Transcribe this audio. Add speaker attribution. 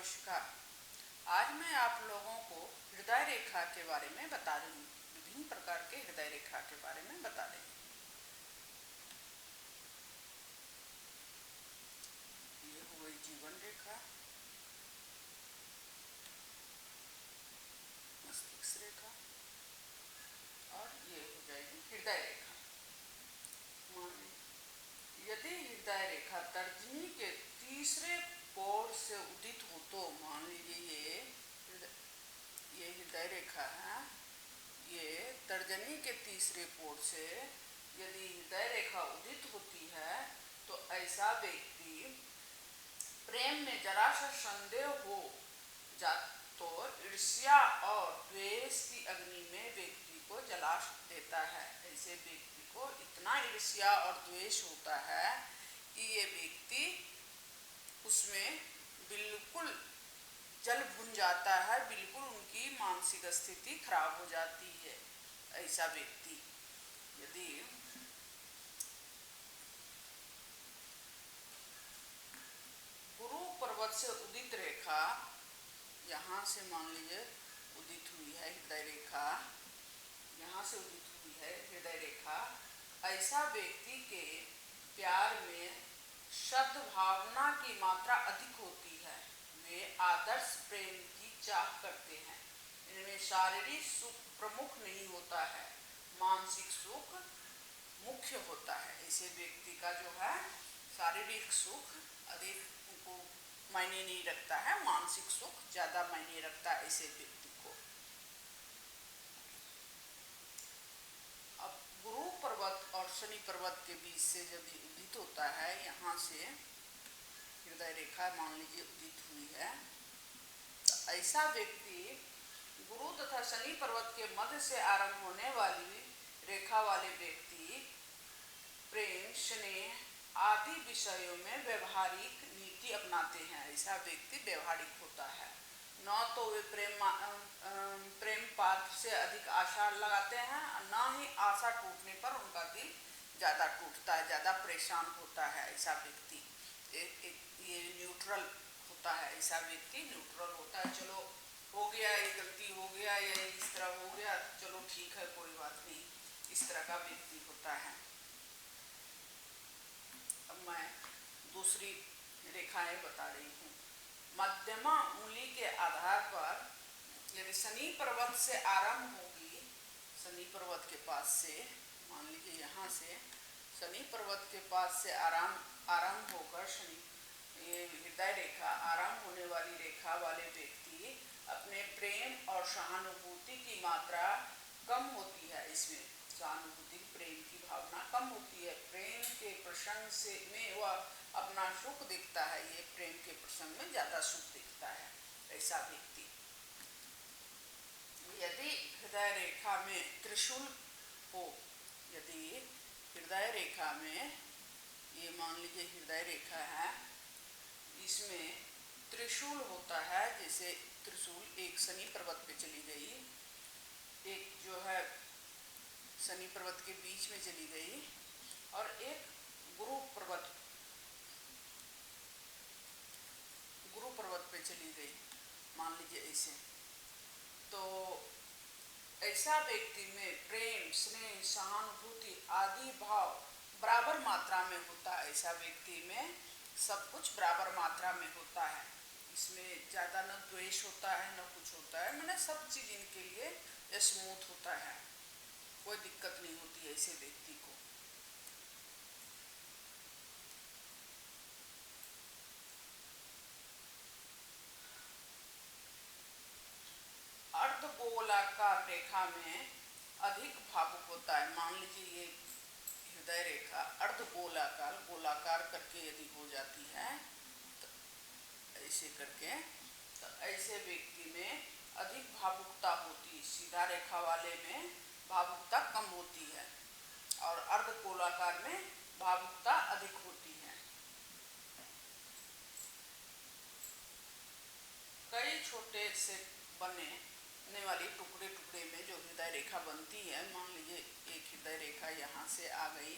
Speaker 1: नमस्कार। आज मैं आप लोगों को हृदय रेखा के बारे में बता रही हूँ। विभिन्न प्रकार के हृदय रेखा के बारे में बता रही हूँ। ये हो गई जीवन रेखा, मस्तिष्क रेखा और ये हो जाएगी हृदय रेखा। यदि हृदय रेखा तर्जनी के तीसरे कोण से उदित हो तो मान लीजिए ये हृदय रेखा है, ये तर्जनी के तीसरे कोण से यदि हृदय रेखा उदित होती है तो ऐसा व्यक्ति प्रेम में जरा सा संदेह हो जा तो ईर्ष्या और द्वेष की अग्नि में व्यक्ति को जला देता है। ऐसे व्यक्ति को इतना ईर्ष्या और द्वेष होता है कि ये व्यक्ति उसमें बिल्कुल जल भुन जाता है, बिल्कुल उनकी मानसिक स्थिति खराब हो जाती है। ऐसा व्यक्ति यदि गुरु पर्वत से उदित रेखा यहाँ से मान लीजिए उदित हुई है हृदय रेखा, यहाँ से उदित हुई है हृदय रेखा, ऐसा व्यक्ति के प्यार में सद्भावना की मात्रा अधिक होती है। वे आदर्श प्रेम की चाह करते हैं। इनमें शारीरिक सुख प्रमुख नहीं होता है, मानसिक सुख मुख्य होता है। ऐसे व्यक्ति का जो है शारीरिक सुख अधिक उनको मायने नहीं रखता है, मानसिक सुख ज्यादा मायने रखता है ऐसे व्यक्ति को। अब गुरु पर्वत और शनि पर्वत के बीच से जब उदित होता है, यहाँ से हृदय रेखा मान लीजिए उदित हुई है, तो ऐसा व्यक्ति गुरु तथा शनि पर्वत के मध्य से आरंभ होने वाली रेखा वाले व्यक्ति प्रेम, स्नेह आदि विषयों में व्यवहारिक नीति अपनाते हैं। ऐसा व्यक्ति व्यवहारिक होता है। न तो वे प्रेम पात्र से अधिक आशा लगाते हैं, न ही आशा टूटने पर उनका दिल ज्यादा टूटता है, ज्यादा परेशान होता है। ऐसा व्यक्ति ये न्यूट्रल होता है। ऐसा व्यक्ति न्यूट्रल होता है। चलो हो गया, ये गलती हो गया, या इस तरह हो गया, चलो ठीक है, कोई बात नहीं, इस तरह का व्यक्ति होता है। अब मैं दूसरी रेखाएं बता रही हूँ। मध्यमा उंगली के आधार पर यदि शनि पर्वत से आरंभ होगी, शनि पर्वत के पास से मान लीजिए यहाँ से शनि पर्वत के पास से आरंभ होकर शनि ये हृदय रेखा आरंभ होने वाली रेखा वाले व्यक्ति अपने प्रेम और सहानुभूति की मात्रा कम होती है। इसमें सहानुभूति प्रेम की भावना कम होती है। प्रेम के प्रसंग से में वह अपना सुख दिखता है, ये प्रेम के प्रसंग में ज्यादा सुख दिखता है ऐसा व्यक्ति। यदि हृदय रेखा में त्रिशूल हो, यदि हृदय रेखा में ये मान लीजिए हृदय रेखा है, इसमें त्रिशूल होता है, जैसे त्रिशूल एक शनि पर्वत पे चली गई, एक जो है शनि पर्वत के बीच में चली गई और एक गुरु पर्वत पे चली गई, मान लीजिए ऐसे। तो ऐसा व्यक्ति में प्रेम, स्नेह, सहानुभूति आदि भाव बराबर मात्रा में होता है। ऐसा व्यक्ति में सब कुछ बराबर मात्रा में होता है। इसमें ज्यादा न द्वेष होता है न कुछ होता है, मैंने सब चीज इनके लिए स्मूथ होता है, कोई दिक्कत नहीं होती है ऐसे व्यक्ति को। अर्धगोलाकार रेखा में अधिक भावुक होता है। मान लीजिए ये हृदय रेखा अर्धगोलाकार गोलाकार करके यदि हो जाती है तो ऐसे करके, तो ऐसे व्यक्ति में अधिक भावुकता होती है। सीधा रेखा वाले में भावुकता कम होती है और अर्धगोलाकार में भावुकता अधिक होती है। कई छोटे से बनने वाली टुकड़े टुकड़े में जो हृदय रेखा बनती है, मान लीजिए एक हृदय रेखा यहाँ से आ गई